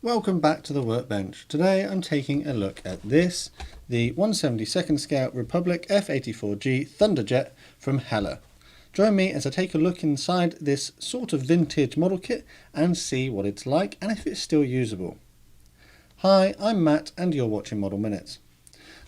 Welcome back to the workbench. Today I'm taking a look at this, the 172nd Scout Republic F-84 Thunderjet from Hella. Join me as I take a look inside this sort of vintage model kit and see what it's like and if it's still usable. Hi, I'm Matt and you're watching Model Minutes.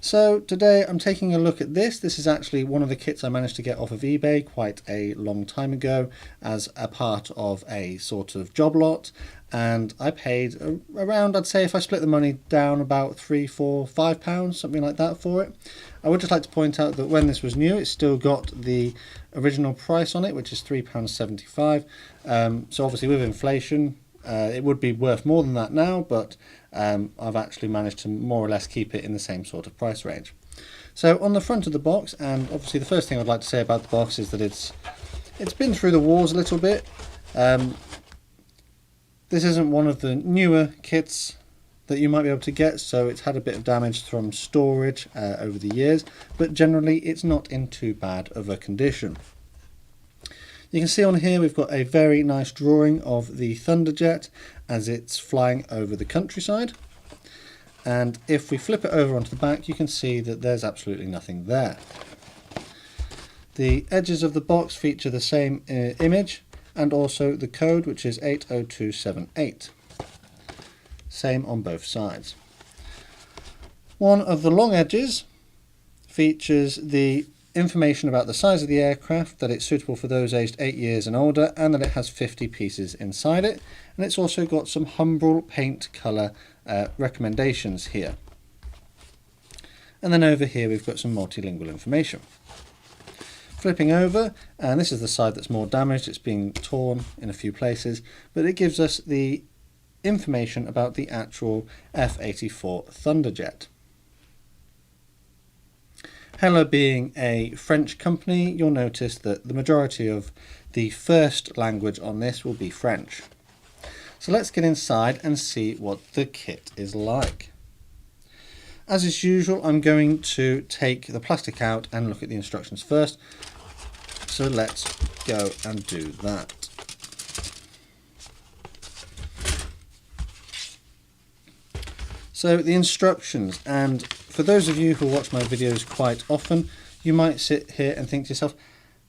So today I'm taking a look at this. This is actually one of the kits I managed to get off of eBay quite a long time ago as a part of a sort of job lot, and I paid around, I'd say if I split the money down, about £3, £4, £5, something like that for it. I would just like to point out that when this was new it still got the original price on it, which is £3.75. So obviously with inflation it would be worth more than that now, but I've actually managed to more or less keep it in the same sort of price range. So on the front of the box, and obviously the first thing I'd like to say about the box is that it's been through the wars a little bit. This isn't one of the newer kits that you might be able to get, so it's had a bit of damage from storage over the years, but generally it's not in too bad of a condition. You can see on here we've got a very nice drawing of the Thunderjet as it's flying over the countryside, and if we flip it over onto the back you can see that there's absolutely nothing there. The edges of the box feature the same image and also the code, which is 80278. Same on both sides. One of the long edges features the information about the size of the aircraft, that it's suitable for those aged 8 years and older, and that it has 50 pieces inside it, and it's also got some Humbrol paint colour recommendations here. And then over here we've got some multilingual information. Flipping over, and this is the side that's more damaged, it's being torn in a few places, but it gives us the information about the actual F-84 Thunderjet. Hella being a French company, you'll notice that the majority of the first language on this will be French. So let's get inside and see what the kit is like. As is usual, I'm going to take the plastic out and look at the instructions first. So let's go and do that. So the instructions, and for those of you who watch my videos quite often, you might sit here and think to yourself,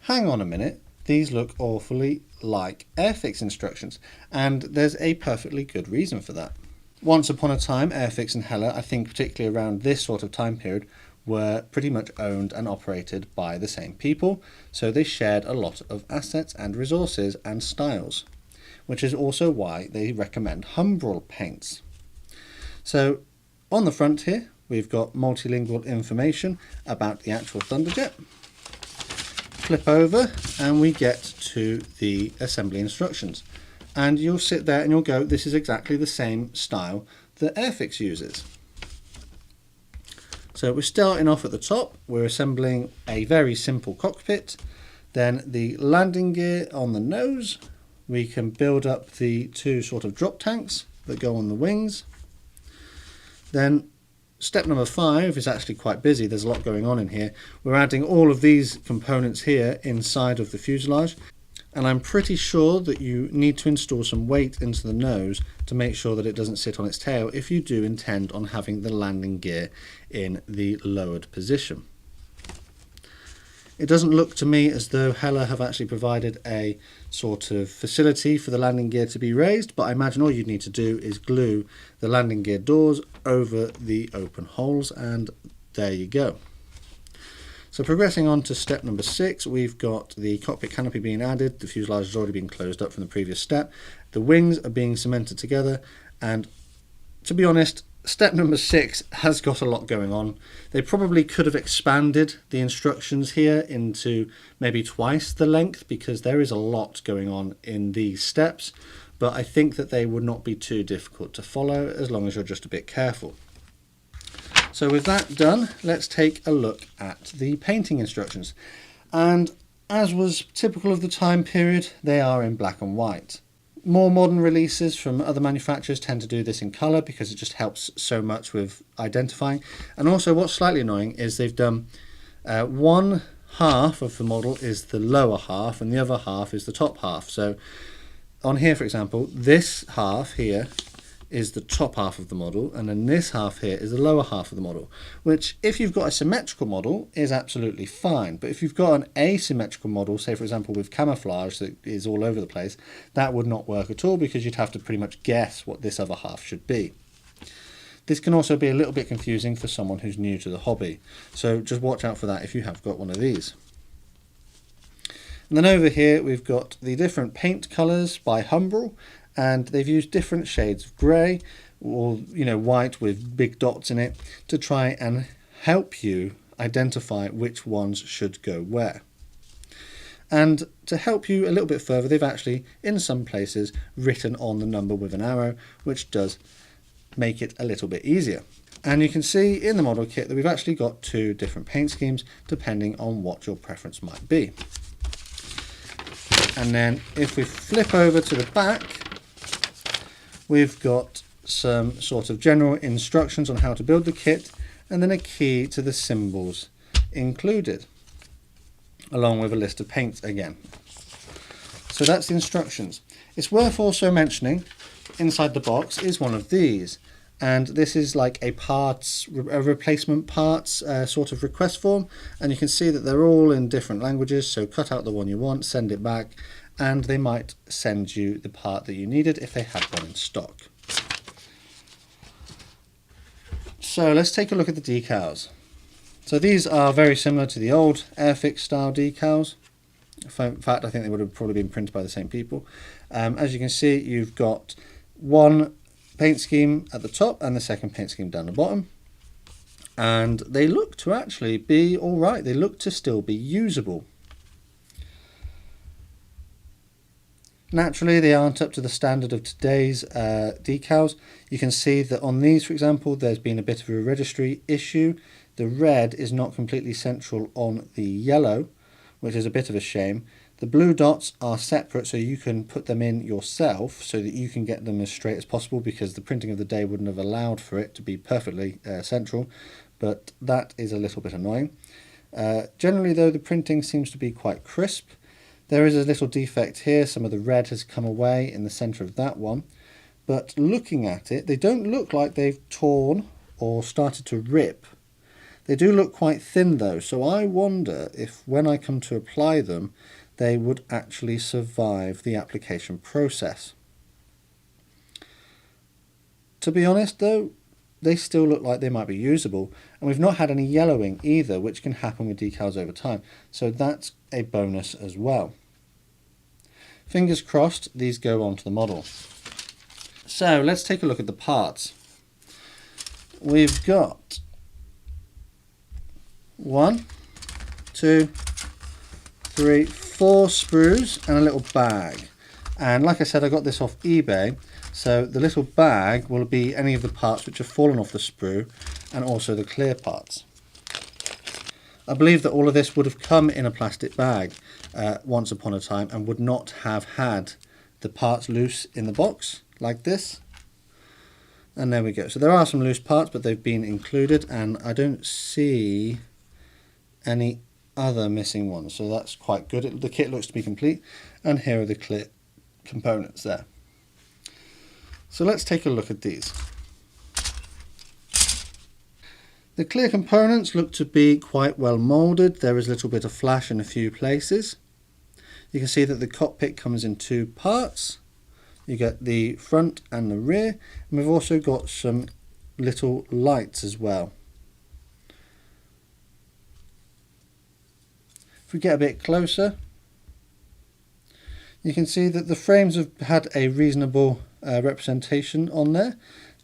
hang on a minute, these look awfully like Airfix instructions, and there's a perfectly good reason for that. Once upon a time, Airfix and Hella, I think particularly around this sort of time period, were pretty much owned and operated by the same people, so they shared a lot of assets and resources and styles, which is also why they recommend Humbrol paints. So on the front here we've got multilingual information about the actual Thunderjet. Flip over and we get to the assembly instructions, and you'll sit there and you'll go, this is exactly the same style that Airfix uses. So we're starting off at the top, we're assembling a very simple cockpit, then the landing gear on the nose. We can build up the two sort of drop tanks that go on the wings. Then step number 5 is actually quite busy, there's a lot going on in here. We're adding all of these components here inside of the fuselage, and I'm pretty sure that you need to install some weight into the nose to make sure that it doesn't sit on its tail if you do intend on having the landing gear in the lowered position. It doesn't look to me as though Hella have actually provided a sort of facility for the landing gear to be raised, but I imagine all you'd need to do is glue the landing gear doors over the open holes, and there you go. So progressing on to step number 6, we've got the cockpit canopy being added. The fuselage has already been closed up from the previous step. The wings are being cemented together, and to be honest, step number 6 has got a lot going on. They probably could have expanded the instructions here into maybe twice the length, because there is a lot going on in these steps, but I think that they would not be too difficult to follow as long as you're just a bit careful. So with that done, let's take a look at the painting instructions. And as was typical of the time period, they are in black and white. More modern releases from other manufacturers tend to do this in colour because it just helps so much with identifying. And also what's slightly annoying is they've done one half of the model is the lower half and the other half is the top half. So on here, for example, this half here is the top half of the model, and then this half here is the lower half of the model, which if you've got a symmetrical model is absolutely fine. But if you've got an asymmetrical model, say for example with camouflage that is all over the place, that would not work at all because you'd have to pretty much guess what this other half should be. This can also be a little bit confusing for someone who's new to the hobby, so just watch out for that if you have got one of these. And then over here we've got the different paint colours by Humbrol, and they've used different shades of grey or white with big dots in it to try and help you identify which ones should go where. And to help you a little bit further, they've actually in some places written on the number with an arrow, which does make it a little bit easier. And you can see in the model kit that we've actually got two different paint schemes depending on what your preference might be. And then if we flip over to the back, we've got some sort of general instructions on how to build the kit, and then a key to the symbols included, along with a list of paints again. So that's the instructions. It's worth also mentioning inside the box is one of these, and this is like a replacement parts sort of request form, and you can see that they're all in different languages, so cut out the one you want, send it back, and they might send you the part that you needed if they had one in stock. So let's take a look at the decals. So these are very similar to the old Airfix style decals. In fact, I think they would have probably been printed by the same people. As you can see, you've got one paint scheme at the top and the second paint scheme down the bottom, and they look to actually be alright. They look to still be usable. Naturally, they aren't up to the standard of today's decals. You can see that on these, for example, there's been a bit of a registry issue. The red is not completely central on the yellow, which is a bit of a shame. The blue dots are separate, so you can put them in yourself so that you can get them as straight as possible, because the printing of the day wouldn't have allowed for it to be perfectly central, but that is a little bit annoying. Generally though, the printing seems to be quite crisp. There is a little defect here. Some of the red has come away in the centre of that one, but looking at it, they don't look like they've torn or started to rip. They do look quite thin though, so I wonder if when I come to apply them, they would actually survive the application process. To be honest though, they still look like they might be usable, and we've not had any yellowing either, which can happen with decals over time, so that's a bonus as well. Fingers crossed these go onto the model. So let's take a look at the parts. We've got 1, 2, 3, 4 sprues and a little bag, and like I said, I got this off eBay, so the little bag will be any of the parts which have fallen off the sprue and also the clear parts. I believe that all of this would have come in a plastic bag once upon a time and would not have had the parts loose in the box like this. And there we go. So there are some loose parts, but they've been included, and I don't see any other missing ones, so that's quite good. The kit looks to be complete, and here are the clear components there. So let's take a look at these. The clear components look to be quite well moulded. There is a little bit of flash in a few places. You can see that the cockpit comes in two parts. You get the front and the rear, and we've also got some little lights as well. If we get a bit closer, you can see that the frames have had a reasonable representation on there.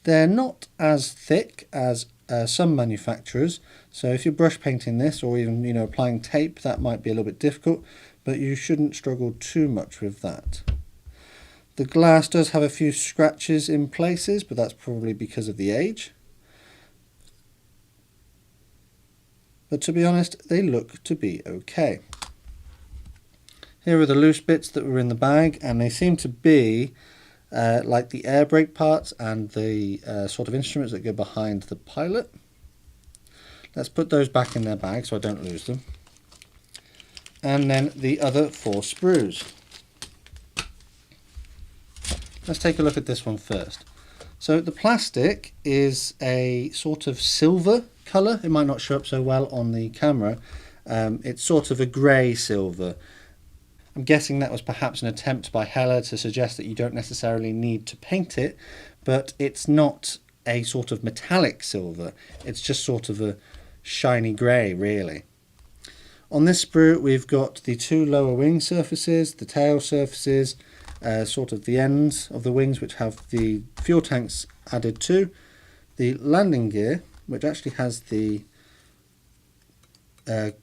They're not as thick as some manufacturers, so if you're brush painting this or even applying tape, that might be a little bit difficult, but you shouldn't struggle too much with that. The glass does have a few scratches in places, but that's probably because of the age. But to be honest, they look to be okay. Here are the loose bits that were in the bag, and they seem to be like the air brake parts and the sort of instruments that go behind the pilot. Let's put those back in their bag so I don't lose them. And then the other 4 sprues. Let's take a look at this one first. So the plastic is a sort of silver colour. It might not show up so well on the camera. It's sort of a grey silver. I'm guessing that was perhaps an attempt by Hella to suggest that you don't necessarily need to paint it, but it's not a sort of metallic silver. It's just sort of a shiny grey, really. On this sprue, we've got the two lower wing surfaces, the tail surfaces, sort of the ends of the wings which have the fuel tanks added to, the landing gear, which actually has the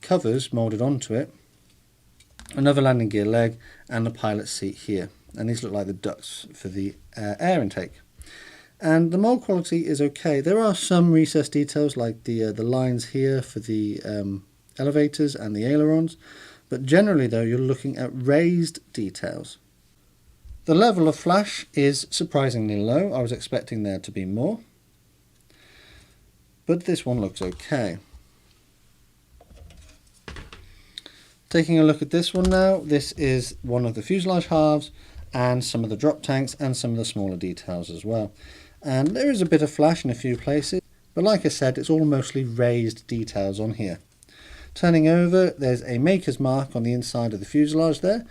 covers moulded onto it, another landing gear leg, and the pilot seat here. And these look like the ducts for the air intake. And the mould quality is okay. There are some recessed details like the lines here for the elevators and the ailerons, but generally though you're looking at raised details. The level of flash is surprisingly low. I was expecting there to be more, but this one looks okay. Taking a look at this one now, this is one of the fuselage halves and some of the drop tanks and some of the smaller details as well. And there is a bit of flash in a few places, but like I said, it's all mostly raised details on here. Turning over, there's a maker's mark on the inside of the fuselage there,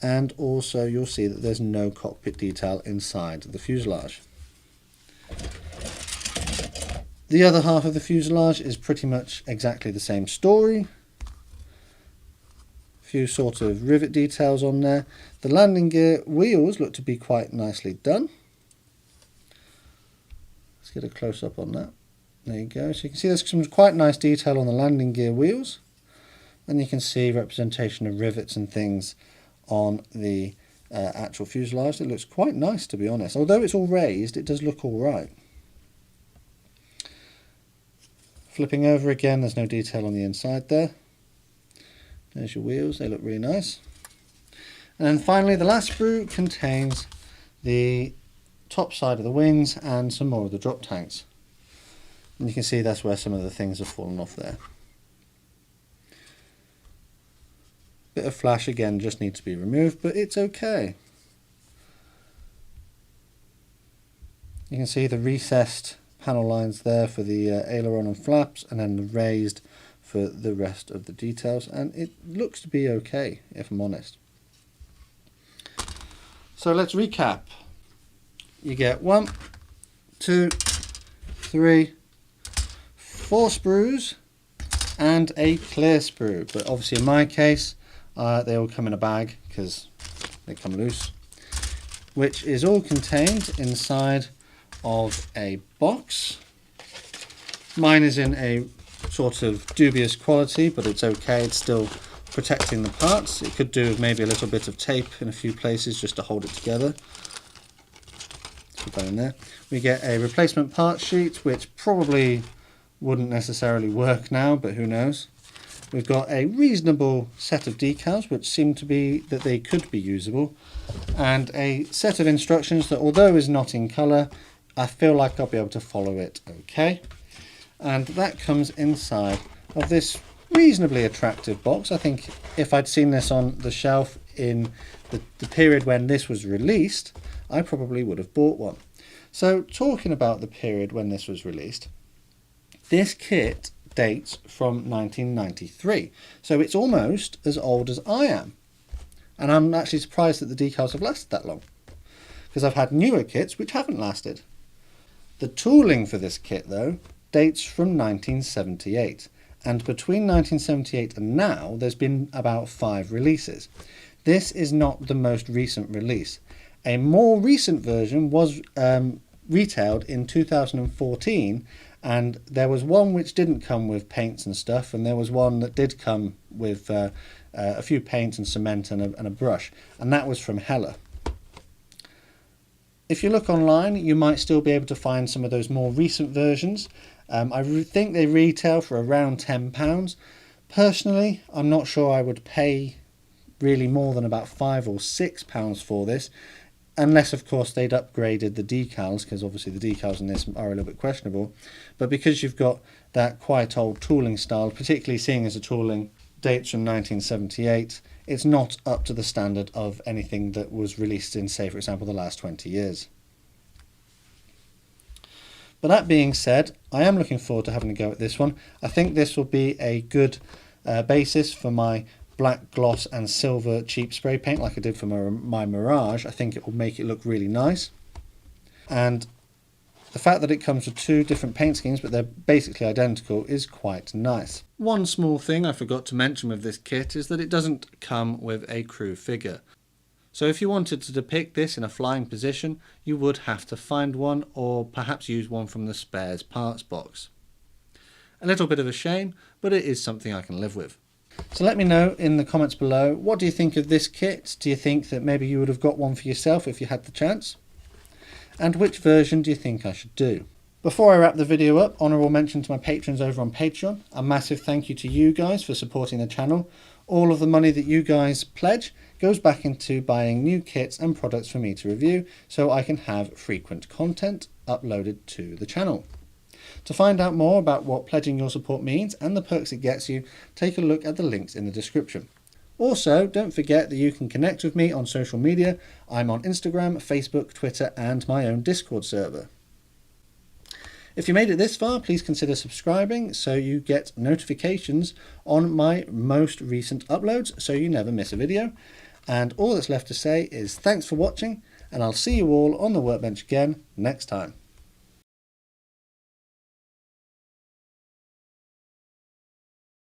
and also you'll see that there's no cockpit detail inside the fuselage. The other half of the fuselage is pretty much exactly the same story. Few sort of rivet details on there. The landing gear wheels look to be quite nicely done. Let's get a close up on that. There you go. So you can see there's some quite nice detail on the landing gear wheels. And you can see representation of rivets and things on the actual fuselage. It looks quite nice, to be honest. Although it's all raised, it does look all right. Flipping over again, there's no detail on the inside there. There's your wheels, they look really nice. And then finally, the last sprue contains the top side of the wings and some more of the drop tanks. And you can see that's where some of the things have fallen off there. Bit of flash again, just needs to be removed, but it's okay. You can see the recessed panel lines there for the aileron and flaps, and then the raised for the rest of the details, and it looks to be okay, if I'm honest. So let's recap. You get 1, 2, 3, 4 sprues and a clear sprue, but obviously in my case they all come in a bag because they come loose, which is all contained inside of a box. Mine is in a sort of dubious quality, but it's okay, it's still protecting the parts. It could do with maybe a little bit of tape in a few places just to hold it together. Put that in there. We get a replacement part sheet, which probably wouldn't necessarily work now, but who knows. We've got a reasonable set of decals, which seem to be that they could be usable, and a set of instructions that, although is not in colour, I feel like I'll be able to follow it okay. And that comes inside of this reasonably attractive box. I think if I'd seen this on the shelf in the period when this was released, I probably would have bought one. So talking about the period when this was released, this kit dates from 1993. So it's almost as old as I am. And I'm actually surprised that the decals have lasted that long, because I've had newer kits which haven't lasted. The tooling for this kit, though, dates from 1978, and between 1978 and now there's been about 5 releases. This is not the most recent release. A more recent version was retailed in 2014, and there was one which didn't come with paints and stuff, and there was one that did come with a few paints and cement and a brush, and that was from Hella. If you look online, you might still be able to find some of those more recent versions. I think they retail for around £10. Personally, I'm not sure I would pay really more than about £5 or £6 for this, unless of course they'd upgraded the decals, because obviously the decals in this are a little bit questionable. But because you've got that quite old tooling style, particularly seeing as the tooling dates from 1978, it's not up to the standard of anything that was released in, say, for example, the last 20 years. But that being said, I am looking forward to having a go at this one. I think this will be a good basis for my black gloss and silver cheap spray paint like I did for my Mirage. I think it will make it look really nice. And the fact that it comes with two different paint schemes but they're basically identical is quite nice. One small thing I forgot to mention with this kit is that it doesn't come with a crew figure. So if you wanted to depict this in a flying position, you would have to find one or perhaps use one from the spares parts box. A little bit of a shame, but it is something I can live with. So let me know in the comments below, what do you think of this kit? Do you think that maybe you would have got one for yourself if you had the chance? And which version do you think I should do? Before I wrap the video up, honourable mention to my patrons over on Patreon. A massive thank you to you guys for supporting the channel. All of the money that you guys pledge goes back into buying new kits and products for me to review so I can have frequent content uploaded to the channel. To find out more about what pledging your support means and the perks it gets you, take a look at the links in the description. Also, don't forget that you can connect with me on social media. I'm on Instagram, Facebook, Twitter and my own Discord server. If you made it this far, please consider subscribing so you get notifications on my most recent uploads so you never miss a video. And all that's left to say is thanks for watching, and I'll see you all on the workbench again next time.